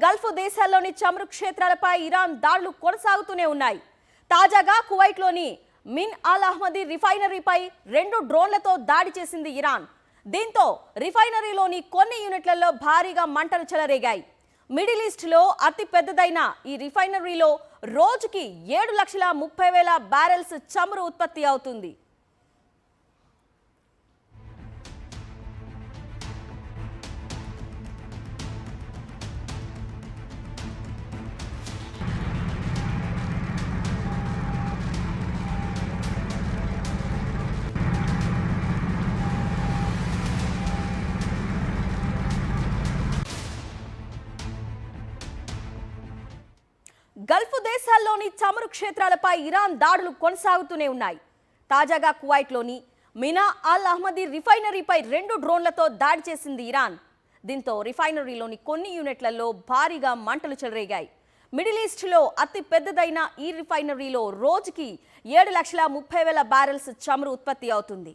Gulf దేశాల్లోని చమురు క్షేత్రాలపై Iran దాడులు కొనసాగుతూనే ఉన్నాయి. తాజాగా కువైట్లోని మిన్ అల్ అహ్మదీ రిఫైనరీపై 2 డ్రోన్లతో దాడి చేసింది ఇరాన్. దీంతో రిఫైనరీలోని కొన్ని యూనిట్లలో భారీగా మంటలు చెలరేగాయి. మిడిల్ ఈస్ట్లో అతి పెద్దదైన ఈ రిఫైనరీలో రోజుకి 7,30,000 బ్యారెల్స్ చమురు ఉత్పత్తి అవుతుంది. గల్ఫ్ దేశాల్లోని చమురు క్షేత్రాలపై ఇరాన్ దాడులు కొనసాగుతూనే ఉన్నాయి. తాజాగా కువైట్లోని మినా అల్ అహ్మదీ రిఫైనరీపై 2 డ్రోన్లతో దాడి చేసింది ఇరాన్. దీంతో రిఫైనరీలోని కొన్ని యూనిట్లలో భారీగా మంటలు చెలరేగాయి. మిడిల్ ఈస్ట్లో అతి పెద్దదైన ఈ రిఫైనరీలో రోజుకి 7,30,000 బ్యారెల్స్ చమురు ఉత్పత్తి అవుతుంది.